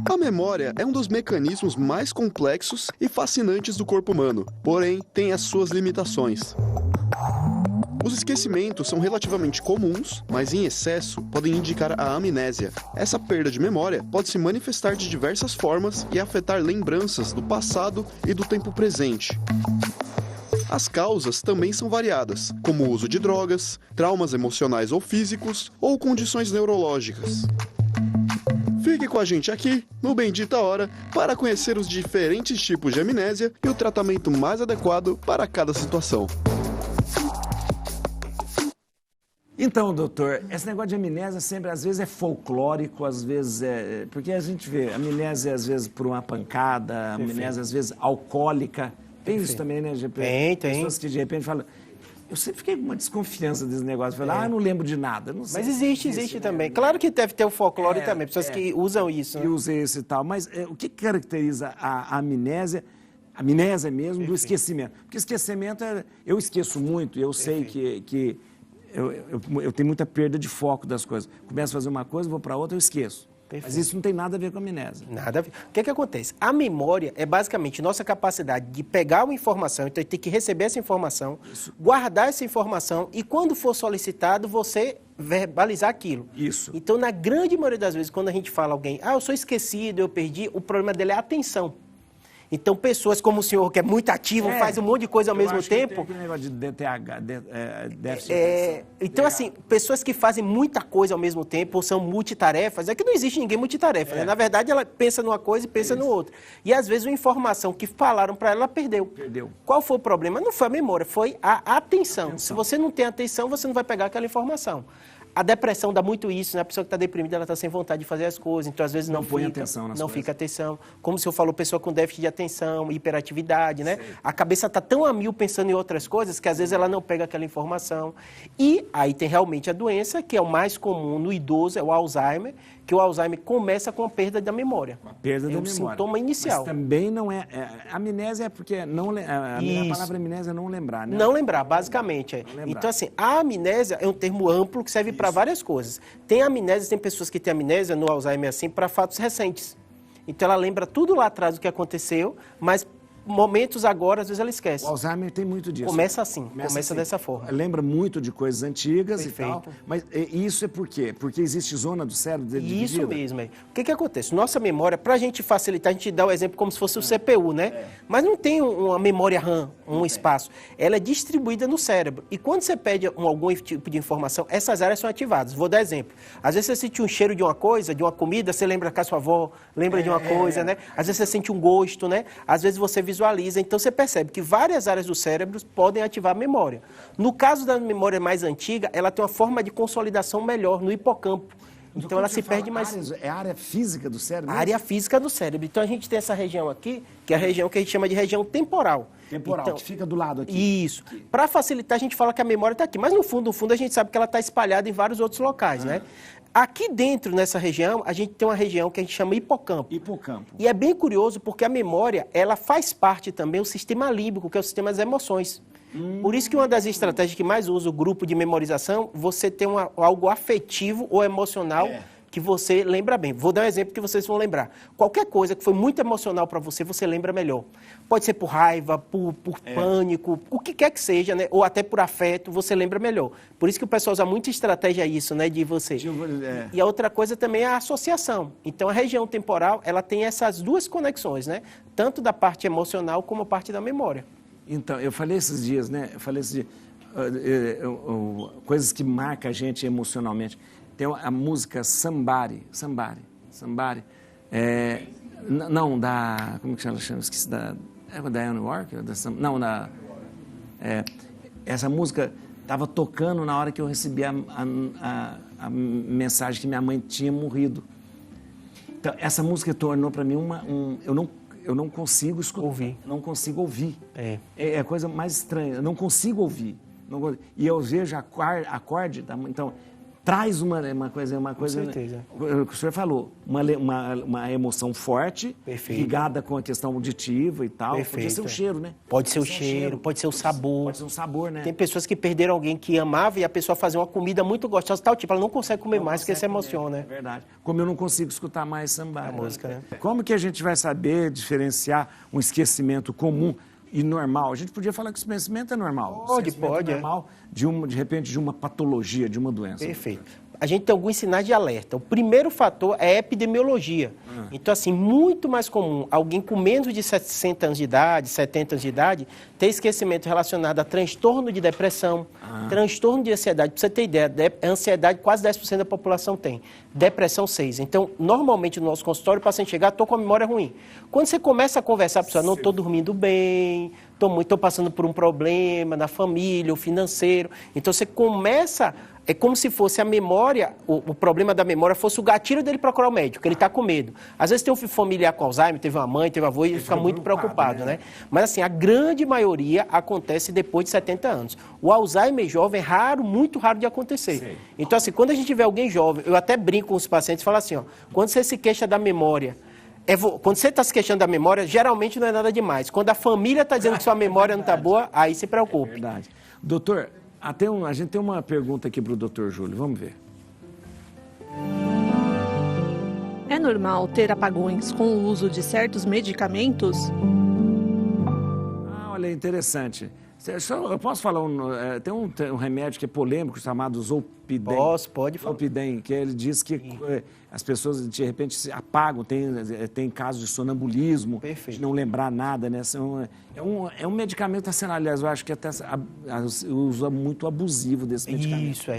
A memória é um dos mecanismos mais complexos e fascinantes do corpo humano, porém tem as suas limitações. Os esquecimentos são relativamente comuns, mas em excesso podem indicar a amnésia. Essa perda de memória pode se manifestar de diversas formas e afetar lembranças do passado e do tempo presente. As causas também são variadas, como o uso de drogas, traumas emocionais ou físicos ou condições neurológicas. Fique com a gente aqui, no Bendita Hora, para conhecer os diferentes tipos de amnésia e o tratamento mais adequado para cada situação. Então, doutor, esse negócio de amnésia sempre, às vezes é folclórico, às vezes porque a gente vê amnésia, às vezes, por uma pancada, amnésia, às vezes, alcoólica. Tem isso também, né, GP? Tem. Pessoas que, de repente, falam... Eu sempre fiquei com uma desconfiança desse negócio. Falei, eu não lembro de nada. Não sei. Mas existe também. Claro que deve ter o folclore também, pessoas que usam isso. Que usam isso e tal. Mas o que caracteriza a amnésia? A amnésia mesmo do esquecimento. Porque esquecimento eu esqueço muito, eu sei que eu tenho muita perda de foco das coisas. Começo a fazer uma coisa, vou para outra, eu esqueço. Mas isso não tem nada a ver com a amnésia. Nada a ver. O que acontece? A memória é basicamente nossa capacidade de pegar uma informação, então tem que receber essa informação, guardar essa informação e quando for solicitado, você verbalizar aquilo. Isso. Então, na grande maioria das vezes, quando a gente fala a alguém, eu sou esquecido, eu perdi, o problema dele é a atenção. Então, pessoas como o senhor, que é muito ativo, faz um monte de coisa ao mesmo tempo... Tem negócio de DTH, déficit de atenção. Então, assim, pessoas que fazem muita coisa ao mesmo tempo, ou são multitarefas, é que não existe ninguém multitarefa, né? Na verdade, ela pensa numa coisa e pensa no outro. E, às vezes, uma informação que falaram para ela, ela perdeu. Qual foi o problema? Não foi a memória, foi a atenção. Se você não tem atenção, você não vai pegar aquela informação. A depressão dá muito isso, né? A pessoa que está deprimida, ela está sem vontade de fazer as coisas, então às vezes não põe atenção nas não coisas. fica atenção. Como o senhor falou, pessoa com déficit de atenção, hiperatividade, né? A cabeça está tão a mil pensando em outras coisas que às vezes ela não pega aquela informação. E aí tem realmente a doença, que é o mais comum no idoso, é o Alzheimer, que o Alzheimer começa com a perda da memória. A perda da memória. É um sintoma inicial. Mas também não é... amnésia é porque... A palavra amnésia é não lembrar, né? Não lembrar, basicamente. Então, assim, a amnésia é um termo amplo que serve para várias coisas. Tem amnésia, tem pessoas que têm amnésia no Alzheimer, assim, para fatos recentes. Então, ela lembra tudo lá atrás do que aconteceu, mas momentos agora, às vezes ela esquece. O Alzheimer tem muito disso. Começa assim, começa dessa forma. Lembra muito de coisas antigas. Perfeito. E tal, mas isso é por quê? Porque existe zona do cérebro dividida? Isso mesmo. O que acontece? Nossa memória, para a gente facilitar, a gente dá o exemplo como se fosse o CPU, né? Mas não tem uma memória RAM, um espaço. Ela é distribuída no cérebro. E quando você pede algum tipo de informação, essas áreas são ativadas. Vou dar exemplo. Às vezes você sente um cheiro de uma coisa, de uma comida, você lembra com a sua avó, lembra de uma coisa, né? Às vezes você sente um gosto, né? Às vezes você visualiza. Então você percebe que várias áreas do cérebro podem ativar a memória. No caso da memória mais antiga, ela tem uma forma de consolidação melhor no hipocampo. Então ela se perde mais. É a área física do cérebro? A área física do cérebro. Então a gente tem essa região aqui, que é a região que a gente chama de região temporal. Temporal, então, que fica do lado aqui. Isso. Para facilitar, a gente fala que a memória está aqui. Mas no fundo, a gente sabe que ela está espalhada em vários outros locais, né? Aqui dentro, nessa região, a gente tem uma região que a gente chama hipocampo. Hipocampo. E é bem curioso porque a memória, ela faz parte também do sistema límbico, que é o sistema das emoções. Por isso que uma das estratégias que mais usa o grupo de memorização, você tem algo afetivo ou emocional que você lembra bem. Vou dar um exemplo que vocês vão lembrar. Qualquer coisa que foi muito emocional para você, você lembra melhor. Pode ser por raiva, por pânico, o que quer que seja, né? Ou até por afeto, você lembra melhor. Por isso que o pessoal usa muita estratégia isso, né, de você. E a outra coisa também é a associação. Então, a região temporal, ela tem essas duas conexões, né? Tanto da parte emocional como a parte da memória. Então, eu falei esses dias, né? Coisas que marcam a gente emocionalmente. Tem a música Somebody. Não, da... Como que chama? Esqueci da... É da Diane Walker? Essa música estava tocando na hora que eu recebi a mensagem que minha mãe tinha morrido. Então, essa música tornou para mim eu não consigo escutar. Não consigo ouvir. É a coisa mais estranha. Eu não consigo ouvir. E eu vejo acorde. Então, traz uma coisa... Com certeza. O que o senhor falou, uma emoção forte, Perfeito. ligada com a questão auditiva e tal. Perfeito. Pode ser o cheiro, né? Pode ser o cheiro, pode ser o sabor. Pode ser um sabor, né? Tem pessoas que perderam alguém que amava e a pessoa fazia uma comida muito gostosa, tal tipo, ela não consegue comer mais porque se emociona, É né? verdade. Como eu não consigo escutar mais samba. A música, né? Como que a gente vai saber diferenciar um esquecimento comum e normal? A gente podia falar que o esquecimento é normal. Pode, Esquecimento pode, normal de repente, de uma patologia, de uma doença. Perfeito. A gente tem alguns sinais de alerta. O primeiro fator é a epidemiologia. Então, assim, muito mais comum alguém com menos de 60 anos de idade, 70 anos de idade, ter esquecimento relacionado a transtorno de depressão, transtorno de ansiedade. Para você ter ideia, a ansiedade quase 10% da população tem. Depressão, 6%. Então, normalmente no nosso consultório, o paciente chega, estou com a memória ruim. Quando você começa a conversar, a pessoa, não estou dormindo bem, estou passando por um problema na família, ou financeiro. Então, você começa... É como se fosse a memória, o problema da memória fosse o gatilho dele procurar o médico, ele está com medo. Às vezes tem um familiar com Alzheimer, teve uma mãe, teve um avô, e ele fica muito preocupado, né? Mas assim, a grande maioria acontece depois de 70 anos. O Alzheimer jovem é raro, muito raro de acontecer. Sim. Então assim, quando a gente vê alguém jovem, eu até brinco com os pacientes e falo assim, ó, quando você se queixa da memória, quando você está se queixando da memória, geralmente não é nada demais. Quando a família está dizendo que sua memória não está boa, aí se preocupe. Verdade. Doutor... a gente tem uma pergunta aqui para o Dr. Júlio, vamos ver. É normal ter apagões com o uso de certos medicamentos? Olha, interessante. Eu posso falar, tem um remédio que é polêmico chamado Zolpidem. Pode falar. Zolpidem, que ele diz que as pessoas de repente se apagam, tem casos de sonambulismo, Perfeito. de não lembrar nada, né? É um medicamento, assim, aliás, eu acho que até o uso é muito abusivo desse medicamento. Isso,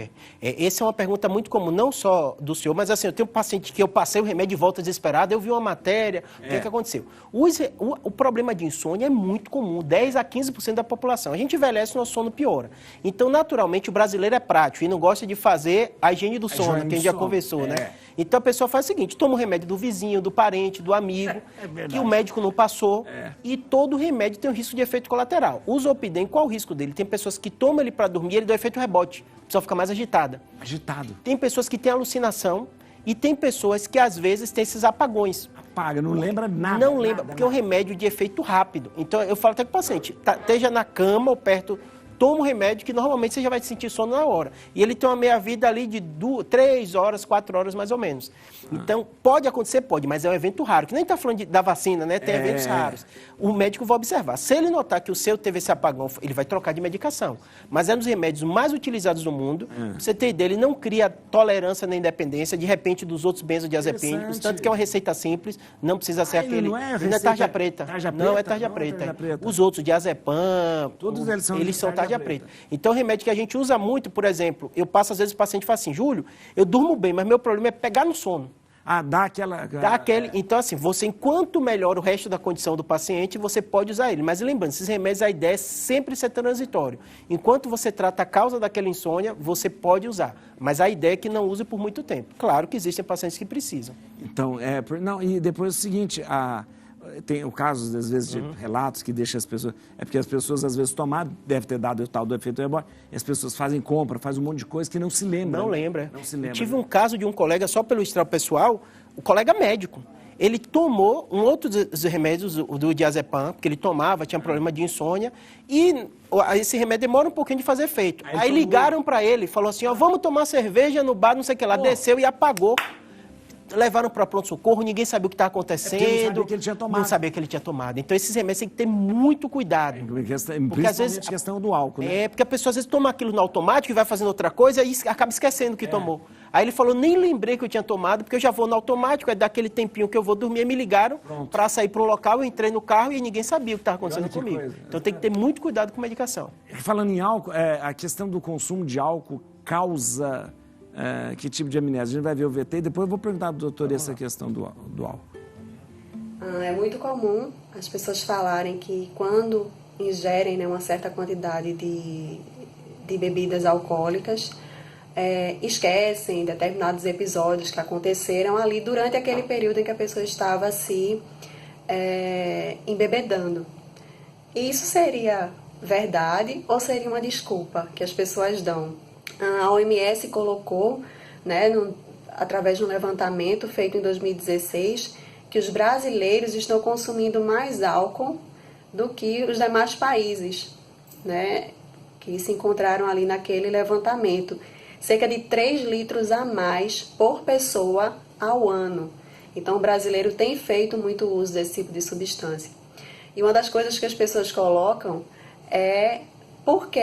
essa é uma pergunta muito comum, não só do senhor, mas assim, eu tenho um paciente que eu passei o remédio de volta desesperado, eu vi uma matéria, o que aconteceu? O problema de insônia é muito comum, 10 a 15% da população. A gente envelhece, o nosso sono piora. Então, naturalmente, o brasileiro é prático e não gosta de fazer a higiene do sono, que a gente já conversou, né? Então, a pessoa faz o seguinte, toma o remédio do vizinho, do parente, do amigo, que o médico não passou, e todo remédio tem um risco de efeito colateral. O Zolpidem, qual o risco dele? Tem pessoas que tomam ele para dormir, ele dá efeito rebote, a pessoa fica mais agitada. Agitado. Tem pessoas que têm alucinação e tem pessoas que, às vezes, têm esses apagões. Apaga, não lembra nada. Não lembra, porque é um remédio de efeito rápido. Então, eu falo até com o paciente, esteja na cama ou perto... Toma um remédio que normalmente você já vai sentir sono na hora. E ele tem uma meia-vida ali de 3 horas, 4 horas mais ou menos. Então, pode acontecer? Pode, mas é um evento raro. Que nem está falando da vacina, né? Tem eventos raros. O médico vai observar. Se ele notar que o seu teve esse apagão, ele vai trocar de medicação. Mas é um dos remédios mais utilizados no mundo. Pra você ter ideia, ele não cria tolerância nem independência, de repente, dos outros benzodiazepínicos. Tanto que é uma receita simples, não precisa ser aquele... Não é tarja preta. Não é tarja preta. Os outros, diazepam, todos eles são tarja preta. Então, remédio que a gente usa muito, por exemplo, eu passo às vezes o paciente fala assim, Júlio, eu durmo bem, mas meu problema é pegar no sono. Dá aquela... Então, assim, você, enquanto melhora o resto da condição do paciente, você pode usar ele. Mas lembrando, esses remédios, a ideia é sempre ser transitório. Enquanto você trata a causa daquela insônia, você pode usar. Mas a ideia é que não use por muito tempo. Claro que existem pacientes que precisam. Então, e depois é o seguinte, tem o caso, às vezes, de relatos que deixam as pessoas... É porque as pessoas, às vezes, tomaram, deve ter dado o tal do efeito rebote, e as pessoas fazem compra, fazem um monte de coisa que não se lembra. Não lembra. Não se lembra. Eu tive um caso de um colega, só pelo estrago pessoal, o colega médico. Ele tomou um outro dos remédios, do diazepam, porque ele tomava, tinha problema de insônia, e esse remédio demora um pouquinho de fazer efeito. Aí ligaram para ele, falou assim, vamos tomar cerveja no bar, não sei o que lá, desceu e apagou. Levaram para pronto-socorro, ninguém sabia o que estava acontecendo. Não sabia que ele tinha tomado. Não sabia que ele tinha tomado. Então, esses remédios tem que ter muito cuidado. Principalmente às vezes, a questão do álcool, né? Porque a pessoa às vezes toma aquilo no automático e vai fazendo outra coisa e acaba esquecendo que tomou. Aí ele falou, nem lembrei que eu tinha tomado, porque eu já vou no automático, é daquele tempinho que eu vou dormir, me ligaram para sair para um local, eu entrei no carro e ninguém sabia o que estava acontecendo comigo. Então tem que ter muito cuidado com medicação. Falando em álcool, a questão do consumo de álcool causa... que tipo de amnésia? A gente vai ver o VT e depois eu vou perguntar para o doutor essa questão do álcool. É muito comum as pessoas falarem que quando ingerem, né, uma certa quantidade de bebidas alcoólicas, esquecem determinados episódios que aconteceram ali durante aquele período em que a pessoa estava se embebedando. Isso seria verdade ou seria uma desculpa que as pessoas dão? A OMS colocou né, através de um levantamento feito em 2016, que os brasileiros estão consumindo mais álcool do que os demais países, né, que se encontraram ali naquele levantamento. Cerca de 3 litros a mais por pessoa ao ano. Então, o brasileiro tem feito muito uso desse tipo de substância. E uma das coisas que as pessoas colocam é por que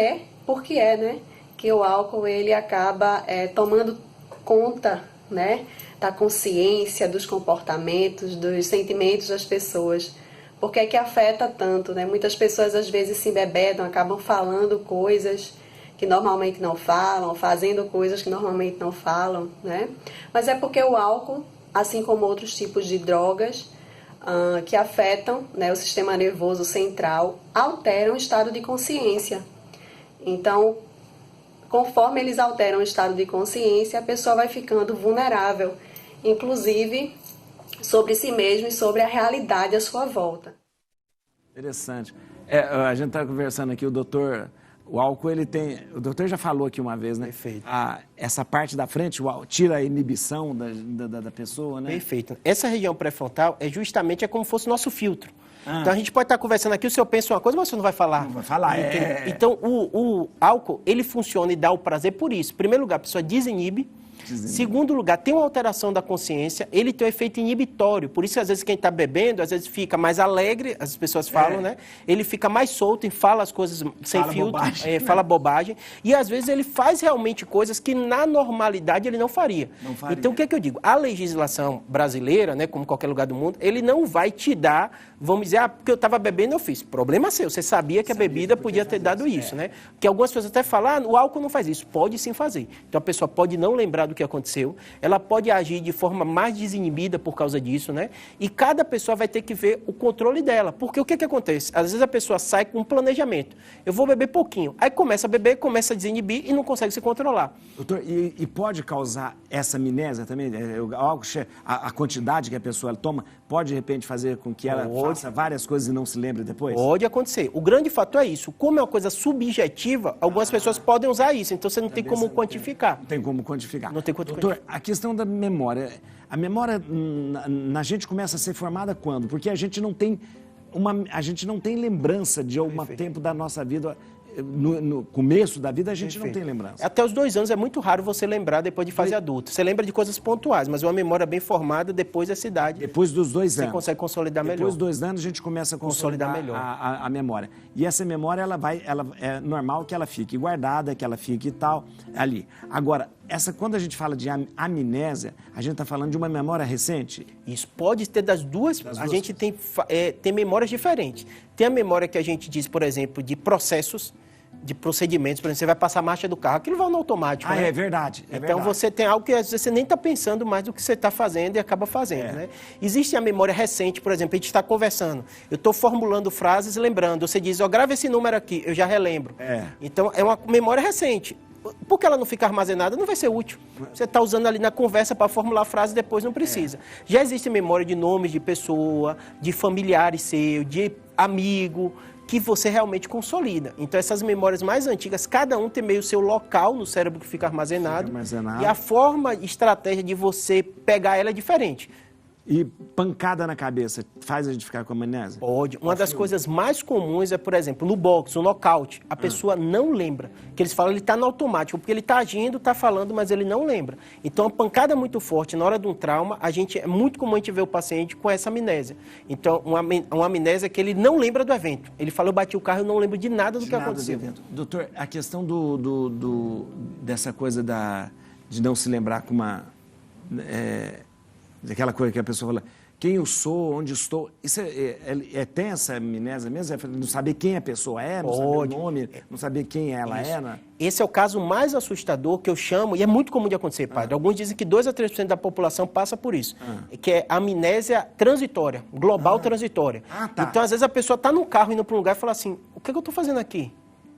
é, né, que o álcool ele acaba tomando conta, né, da consciência, dos comportamentos, dos sentimentos das pessoas. Por que é que afeta tanto, né? Muitas pessoas às vezes se embebedam, acabam falando coisas que normalmente não falam, fazendo coisas que normalmente não falam, né? Mas é porque o álcool, assim como outros tipos de drogas que afetam, né, o sistema nervoso central, alteram o estado de consciência. Então, conforme eles alteram o estado de consciência, a pessoa vai ficando vulnerável, inclusive sobre si mesmo e sobre a realidade à sua volta. Interessante. A gente está conversando aqui, o álcool, ele tem... O doutor já falou aqui uma vez, né? Perfeito. Essa parte da frente, o álcool, tira a inibição da pessoa, né? Perfeito. Essa região pré-frontal é como se fosse o nosso filtro. Então, a gente pode estar conversando aqui, o senhor pensa uma coisa, mas você não vai falar. Não vai falar, Então, o álcool, ele funciona e dá o prazer por isso. Em primeiro lugar, a pessoa desinibe. Segundo lugar, tem uma alteração da consciência, ele tem um efeito inibitório, por isso às vezes quem está bebendo, às vezes fica mais alegre, as pessoas falam, né? Ele fica mais solto e fala as coisas sem filtro, bobagem, fala bobagem, e às vezes ele faz realmente coisas que na normalidade ele não faria. Então o que é que eu digo? A legislação brasileira, né, como qualquer lugar do mundo, ele não vai te dar, vamos dizer, porque eu estava bebendo eu fiz. Problema seu, você sabia que a bebida podia ter dado isso, né? Porque algumas pessoas até falam, o álcool não faz isso. Pode sim fazer. Então a pessoa pode não lembrar do que aconteceu, ela pode agir de forma mais desinibida por causa disso, né? E cada pessoa vai ter que ver o controle dela, porque o que que acontece? Às vezes a pessoa sai com um planejamento, eu vou beber pouquinho, aí começa a beber, começa a desinibir e não consegue se controlar. Doutor, e pode causar essa amnésia também? A quantidade que a pessoa toma pode de repente fazer com que ela faça várias coisas e não se lembre depois? Pode acontecer. O grande fator é isso, como é uma coisa subjetiva, algumas pessoas podem usar isso, então você não tem como quantificar. Não tem como quantificar. Não tem como quantificar. Doutor, a questão da memória. A memória na gente começa a ser formada quando? Porque a gente não tem lembrança de algum tempo da nossa vida. No começo da vida a gente não tem lembrança. Até os 2 anos é muito raro você lembrar depois de fase adulta. Você lembra de coisas pontuais, mas uma memória bem formada depois dessa idade. Depois dos 2 anos. Você consegue consolidar melhor. Depois dos 2 anos a gente começa a consolidar melhor a memória. E essa memória, é normal que ela fique guardada, que ela fique e tal, ali. Agora, quando a gente fala de amnésia, a gente está falando de uma memória recente? Isso pode ter das duas. A gente tem memórias diferentes. Tem a memória que a gente diz, por exemplo, de processos, de procedimentos, por exemplo, você vai passar a marcha do carro, aquilo vai no automático, né? É verdade. Então você tem algo que às vezes você nem está pensando mais do que você está fazendo e acaba fazendo, né? Existe a memória recente, por exemplo, a gente está conversando, eu estou formulando frases lembrando, você diz, grava esse número aqui, eu já relembro. Então é uma memória recente. Porque ela não fica armazenada, não vai ser útil. Você está usando ali na conversa para formular a frase e depois não precisa. Já existe memória de nomes de pessoa, de familiares seu, de amigo, que você realmente consolida. Então, essas memórias mais antigas, cada um tem meio o seu local no cérebro que fica armazenado. E a forma, estratégia de você pegar ela é diferente. E pancada na cabeça faz a gente ficar com amnésia? Pode. Uma das coisas mais comuns é, por exemplo, no boxe, o nocaute. A pessoa não lembra. Que eles falam, ele está no automático, porque ele está agindo, está falando, mas ele não lembra. Então, a pancada muito forte, na hora de um trauma, é muito comum a gente ver o paciente com essa amnésia. Então, uma amnésia que ele não lembra do evento. Ele fala, eu bati o carro, eu não lembro de nada do que aconteceu. Doutor, a questão dessa coisa de não se lembrar com uma... Daquela coisa que a pessoa fala, quem eu sou, onde estou. Isso tem essa amnésia mesmo? Não saber quem a pessoa é, não saber o nome, não saber quem ela é, né? Esse é o caso mais assustador que eu chamo, e é muito comum de acontecer, padre. Alguns dizem que 2 a 3% da população passa por isso, que é a amnésia transitória, global transitória. Então, às vezes, a pessoa está no carro indo para um lugar e fala assim, o que eu estou fazendo aqui?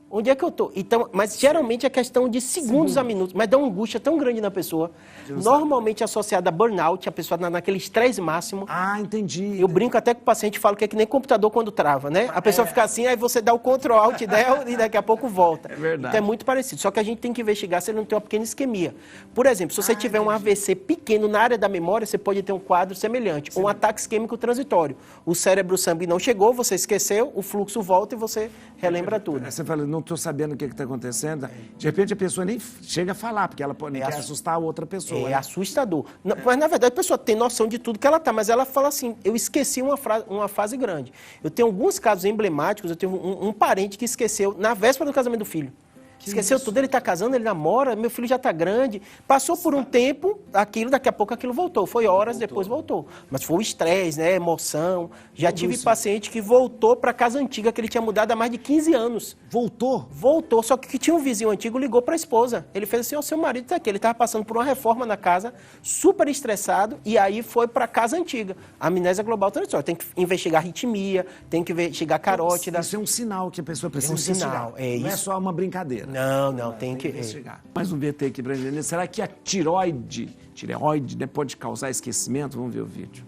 Onde é que eu estou? Então, mas geralmente é questão de segundos a minutos, mas dá uma angústia tão grande na pessoa. Normalmente associada a burnout, a pessoa naquele estresse máximo. Ah, entendi. Eu brinco até com o paciente e falo que é que nem computador quando trava, né? A pessoa fica assim, aí você dá o Ctrl Alt del e daqui a pouco volta. É verdade. Então é muito parecido. Só que a gente tem que investigar se ele não tem uma pequena isquemia. Por exemplo, se você tiver um AVC pequeno na área da memória, você pode ter um quadro semelhante. Um ataque isquêmico transitório. O cérebro sangue não chegou, você esqueceu, o fluxo volta e você relembra tudo. Você fala, não estou sabendo o que está acontecendo. De repente a pessoa nem chega a falar, porque ela pode quer assustar a outra pessoa. É assustador. Mas, na verdade, a pessoa tem noção de tudo que ela está, mas ela fala assim, eu esqueci uma fase grande. Eu tenho alguns casos emblemáticos, eu tenho um parente que esqueceu, na véspera do casamento do filho. Esqueceu tudo, ele está casando, ele namora, meu filho já está grande. Passou por um tempo, daqui a pouco aquilo voltou. Foi horas, depois voltou. Mas foi o estresse, né, emoção. Já tive paciente que voltou para a casa antiga, que ele tinha mudado há mais de 15 anos. Voltou? Voltou, só que tinha um vizinho antigo, ligou para a esposa. Ele fez assim, o seu marido está aqui. Ele estava passando por uma reforma na casa, super estressado, e aí foi para a casa antiga. A amnésia global transitória. Tem que investigar arritmia, tem que investigar carótida. Isso é um sinal que a pessoa precisa sinal, investigar. Não é só uma brincadeira. Não, tem que investigar. Mais um VT aqui para a gente. Será que a tireoide né, pode causar esquecimento? Vamos ver o vídeo.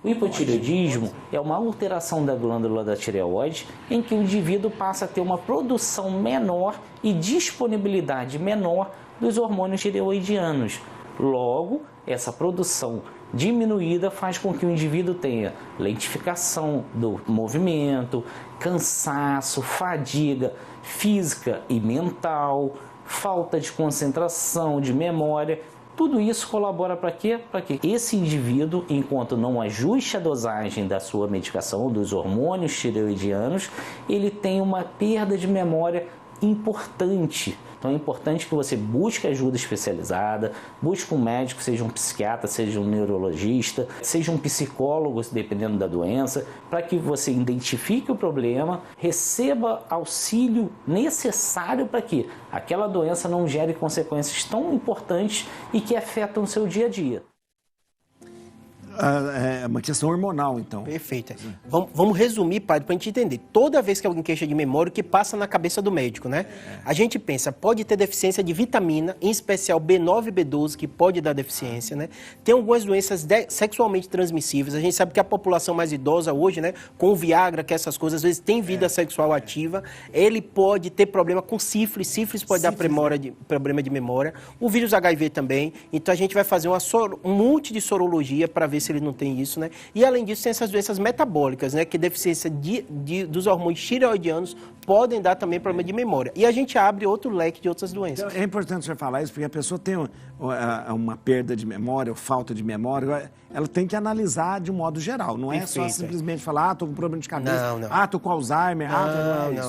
O hipotireoidismo é uma alteração da glândula da tireoide em que o indivíduo passa a ter uma produção menor e disponibilidade menor dos hormônios tireoidianos. Logo, essa produção diminuída faz com que o indivíduo tenha lentificação do movimento, cansaço, fadiga física e mental, falta de concentração, de memória. Tudo isso colabora para quê? Para que esse indivíduo, enquanto não ajuste a dosagem da sua medicação, dos hormônios tireoidianos, ele tem uma perda de memória importante. Então é importante que você busque ajuda especializada, busque um médico, seja um psiquiatra, seja um neurologista, seja um psicólogo, dependendo da doença, para que você identifique o problema, receba auxílio necessário para que aquela doença não gere consequências tão importantes e que afetam o seu dia a dia. É uma questão hormonal, então. Perfeito. Vamos resumir, padre, para a gente entender. Toda vez que alguém queixa de memória, o que passa na cabeça do médico, né? A gente pensa, pode ter deficiência de vitamina, em especial B9 e B12, que pode dar deficiência, né? Tem algumas doenças sexualmente transmissíveis. A gente sabe que a população mais idosa hoje, né, com o Viagra, que essas coisas, às vezes tem vida sexual ativa, ele pode ter problema com sífilis. Sífilis pode dar problema de memória. O vírus HIV também. Então a gente vai fazer um monte de sorologia para ver se ele não tem isso, né? E além disso, tem essas doenças metabólicas, né? Que deficiência dos hormônios tireoidianos podem dar também problema de memória. E a gente abre outro leque de outras doenças. Então, é importante você falar isso, porque a pessoa tem uma perda de memória ou falta de memória, ela tem que analisar de um modo geral. Não é só simplesmente falar, estou com problema de cabeça, estou com Alzheimer,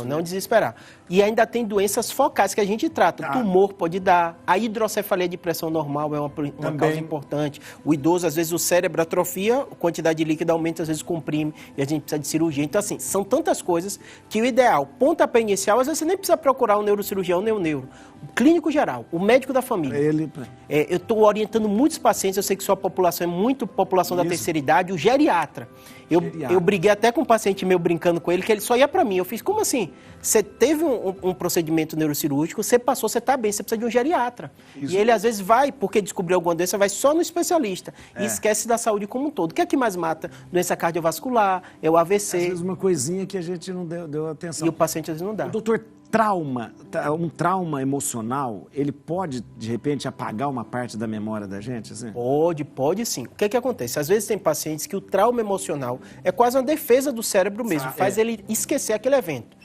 não desesperar. E ainda tem doenças focais que a gente trata. Tumor pode dar, a hidrocefalia de pressão normal é uma causa importante. O idoso, às vezes, o cérebro atrofia, a quantidade de líquido aumenta, às vezes comprime, e a gente precisa de cirurgia. Então, assim, são tantas coisas que o ideal, pontapé inicial, às vezes você nem precisa procurar um neurocirurgião nem um neuro. O clínico geral, o médico da família. Eu estou orientando muitos pacientes, eu sei que sua população é muito população da terceira idade, o geriatra. Eu briguei até com um paciente meu brincando com ele, que ele só ia para mim. Eu fiz, como assim? Você teve um procedimento neurocirúrgico, você passou, você está bem, você precisa de um geriatra. E ele, às vezes, vai, porque descobriu alguma doença, vai só no especialista. E esquece da saúde como um todo. O que é que mais mata? Doença cardiovascular, é o AVC. Às vezes uma coisinha que a gente não deu atenção. E o paciente, às vezes, não dá. Doutor, um trauma emocional, ele pode, de repente, apagar uma parte da memória da gente? Assim? Pode sim. O que é que acontece? Às vezes tem pacientes que o trauma emocional é quase uma defesa do cérebro mesmo, faz ele esquecer aquele evento.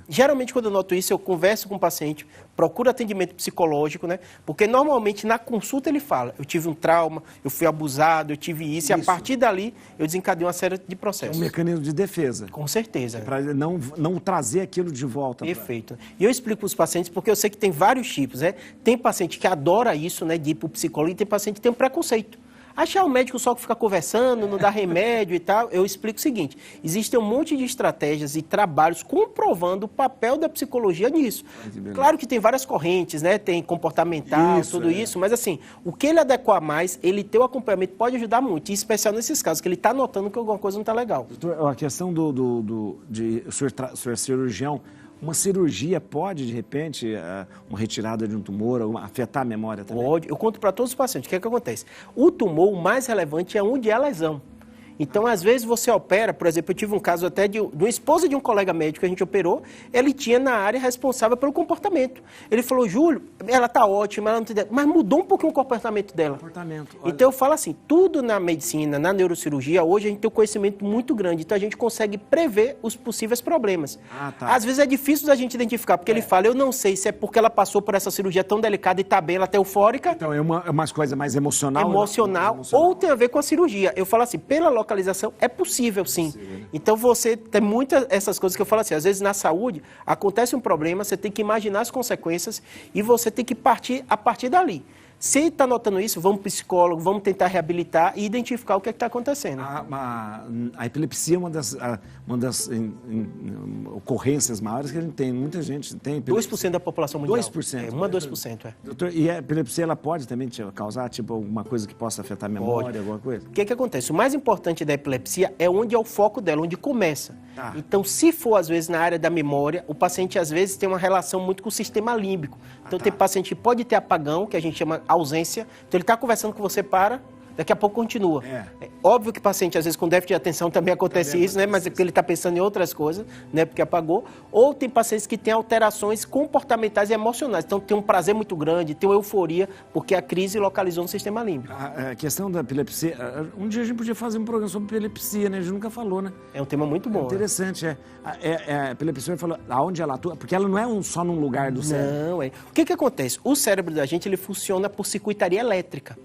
Geralmente, quando eu noto isso, eu converso com o paciente, procuro atendimento psicológico, né? Porque normalmente na consulta ele fala, eu tive um trauma, eu fui abusado, eu tive isso. E a partir dali eu desencadeio uma série de processos. É um mecanismo de defesa. Com certeza. Para não trazer aquilo de volta. Perfeito. E eu explico para os pacientes, porque eu sei que tem vários tipos, né? Tem paciente que adora isso, né, de ir para o psicólogo, e tem paciente que tem um preconceito. Achar o médico só que fica conversando, não dá remédio e tal, eu explico o seguinte, existem um monte de estratégias e trabalhos comprovando o papel da psicologia nisso. Claro que tem várias correntes, né? Tem comportamental, tudo isso, mas assim, o que ele adequar mais, ele ter o acompanhamento pode ajudar muito, em especial nesses casos, que ele está notando que alguma coisa não está legal. Doutor, a questão de o senhor é cirurgião, Uma cirurgia pode, de repente, uma retirada de um tumor, afetar a memória também? Pode. Eu conto para todos os pacientes. O que é que acontece? O tumor, o mais relevante é onde é a lesão. Então, às vezes, você opera, por exemplo, eu tive um caso até de uma esposa de um colega médico que a gente operou, ele tinha na área responsável pelo comportamento. Ele falou, Júlio, ela está ótima, ela não tem... mas mudou um pouquinho o comportamento dela. Então, eu falo assim, tudo na medicina, na neurocirurgia, hoje a gente tem um conhecimento muito grande, então a gente consegue prever os possíveis problemas. Às vezes é difícil da gente identificar, porque ele fala, eu não sei se é porque ela passou por essa cirurgia tão delicada e está bem, ela está eufórica. Então, é uma coisa mais emocional? Emocional, ou tem a ver com a cirurgia. Eu falo assim, pela localização é possível, sim. Então, você tem muitas essas coisas que eu falo assim, às vezes na saúde acontece um problema, você tem que imaginar as consequências e você tem que partir a partir dali. Se está notando isso, vamos para o psicólogo, vamos tentar reabilitar e identificar o que está acontecendo. A epilepsia é uma das ocorrências maiores que a gente tem. Muita gente tem epilepsia. 2% da população mundial. 2%? 1 a 2%, é. Doutor, e a epilepsia ela pode também causar alguma coisa que possa afetar a memória, alguma coisa? O que acontece? O mais importante da epilepsia é onde é o foco dela, onde começa. Então, se for, às vezes, na área da memória, o paciente, às vezes, tem uma relação muito com o sistema límbico. Então, tem paciente que pode ter apagão, que a gente chama ausência. Então, ele está conversando com você, daqui a pouco continua. É óbvio que o paciente, às vezes, com déficit de atenção também acontece isso, né? Mas é porque ele está pensando em outras coisas, né? Porque apagou. Ou tem pacientes que têm alterações comportamentais e emocionais. Então, tem um prazer muito grande, tem uma euforia, porque a crise localizou no sistema límbico. A questão da epilepsia... Um dia a gente podia fazer um programa sobre epilepsia, né? A gente nunca falou, né? É um tema muito bom. Interessante, a epilepsia, falou aonde ela atua, porque ela não é só num lugar do cérebro. Não, é. O que acontece? O cérebro da gente, ele funciona por circuitaria elétrica.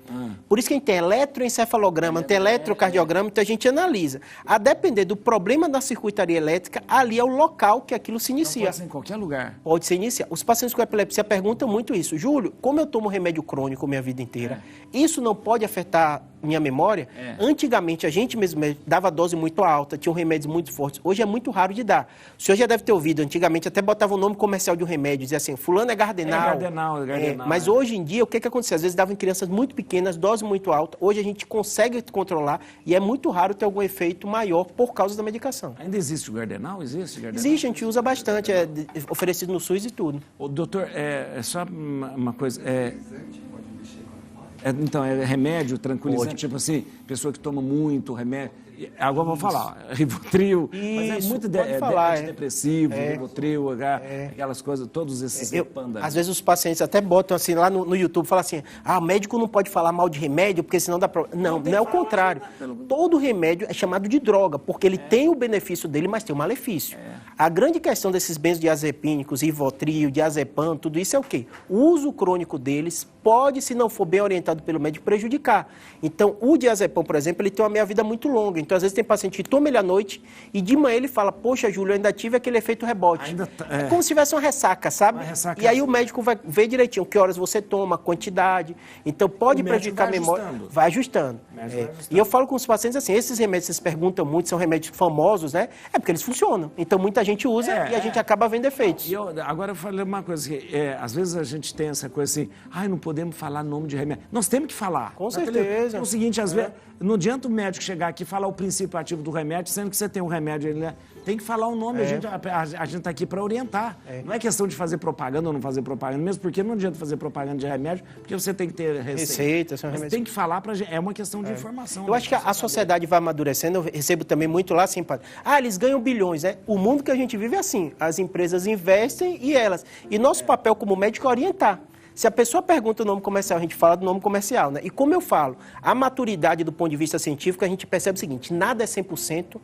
Por isso que a gente tem eletroencefalograma, tem eletrocardiograma, então a gente analisa. A depender do problema da circuitaria elétrica, ali é o local que aquilo se inicia. Pode ser em qualquer lugar. Pode ser iniciar. Os pacientes com epilepsia perguntam muito isso. Júlio, como eu tomo remédio crônico minha vida inteira, isso não pode afetar minha memória? Antigamente, a gente mesmo dava dose muito alta, tinha remédios muito fortes. Hoje é muito raro de dar. O senhor já deve ter ouvido, antigamente até botava o nome comercial de um remédio, dizia assim, fulano é Gardenal. Mas hoje em dia, o que aconteceu? Às vezes dava em crianças muito pequenas, dose muito alta. Hoje a gente consegue controlar e é muito raro ter algum efeito maior por causa da medicação. Ainda existe o Gardenal? Existe, a gente usa bastante, é oferecido no SUS e tudo. Doutor, é só uma coisa, então, é remédio tranquilizante, tipo assim, pessoa que toma muito remédio. Agora vou falar, Rivotril, mas é muito antidepressivo, Rivotril, aquelas coisas, todos esses às vezes os pacientes até botam assim lá no YouTube, falam assim, o médico não pode falar mal de remédio, porque senão dá problema. Não é o contrário. Todo remédio é chamado de droga, porque ele tem o benefício dele, mas tem o malefício. A grande questão desses benzodiazepínicos, Rivotril, diazepam, tudo isso é o quê? O uso crônico deles pode, se não for bem orientado pelo médico, prejudicar. Então, o diazepam, por exemplo, ele tem uma meia-vida muito longa. Então, às vezes tem paciente que toma ele à noite e de manhã ele fala, poxa, Júlio, eu ainda tive aquele efeito rebote. É como se tivesse uma ressaca, sabe? E aí o médico vai ver direitinho que horas você toma, a quantidade. Então, pode prejudicar a memória. Vai ajustando. E eu falo com os pacientes assim, esses remédios, vocês perguntam muito, são remédios famosos, né? É porque eles funcionam. Então, muita gente usa e a gente acaba vendo efeitos. Agora eu falei uma coisa, que às vezes a gente tem essa coisa assim, não podemos falar nome de remédio. Nós temos que falar. Com certeza. É o seguinte, às vezes, não adianta o médico chegar aqui e falar o princípio ativo do remédio, sendo que você tem um remédio, ele tem que falar o nome, a gente está aqui para orientar. Não é questão de fazer propaganda ou não fazer propaganda, mesmo porque não adianta fazer propaganda de remédio, porque você tem que ter receita. Mas tem que falar para gente, é uma questão de informação. Eu acho que a sociedade vai amadurecendo, eu recebo também muito lá assim, eles ganham bilhões, né? O mundo que a gente vive é assim, as empresas investem e nosso papel como médico é orientar. Se a pessoa pergunta o nome comercial, a gente fala do nome comercial, né? E como eu falo, a maturidade do ponto de vista científico, a gente percebe o seguinte, nada é 100%,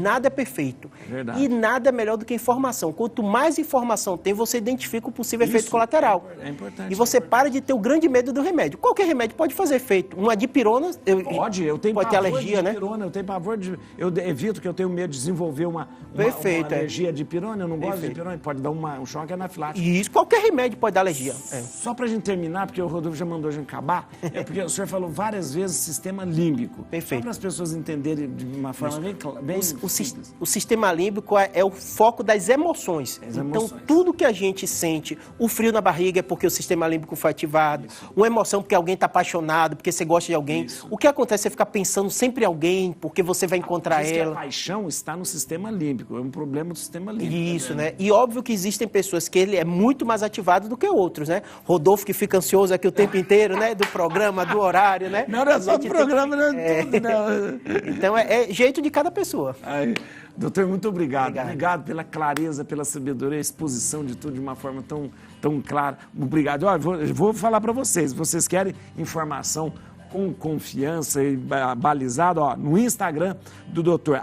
nada é perfeito. E nada é melhor do que informação. Quanto mais informação tem, você identifica o possível efeito colateral. É importante. E você para de ter o grande medo do remédio. Qualquer remédio pode fazer efeito. Uma dipirona... eu tenho pode ter alergia, né? Eu tenho pavor de... Eu evito que eu tenho medo de desenvolver uma alergia de dipirona. Eu não gosto de dipirona. Pode dar um choque anafilático. Isso, qualquer remédio pode dar alergia. Só para a gente terminar, porque o Rodolfo já mandou a gente acabar, é porque o senhor falou várias vezes sistema límbico. Perfeito. Só para as pessoas entenderem de uma forma bem simples. O sistema límbico é o foco das emoções. Então, tudo que a gente sente, o frio na barriga é porque o sistema límbico foi ativado, uma emoção porque alguém está apaixonado, porque você gosta de alguém. O que acontece é você ficar pensando sempre em alguém, porque você vai encontrar ela. A paixão está no sistema límbico, é um problema do sistema límbico. Isso, né? E óbvio que existem pessoas que ele é muito mais ativado do que outros, né? Rodolfo que fica ansioso aqui o tempo inteiro, né? Do programa, do horário, né? Não é só do programa, não é tudo, não. Então, é jeito de cada pessoa. Ai, doutor, muito obrigado. Obrigado pela clareza, pela sabedoria, a exposição de tudo de uma forma tão clara. Obrigado. Olha, vou falar para vocês. Vocês querem informação com confiança e balizado, ó, no Instagram do doutor,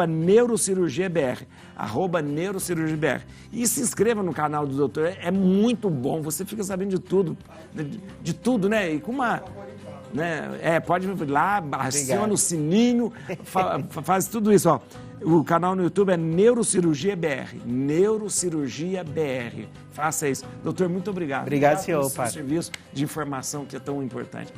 @neurocirurgiabr, @neurocirurgiabr. E se inscreva no canal do doutor, é muito bom, você fica sabendo de tudo, né? E com uma... Né? Pode ir lá, aciona o sininho, faz tudo isso, ó. O canal no YouTube é Neurocirurgia BR. Neurocirurgia BR. Faça isso. Doutor, muito obrigado. Obrigado, senhor, pelo seu serviço de informação que é tão importante.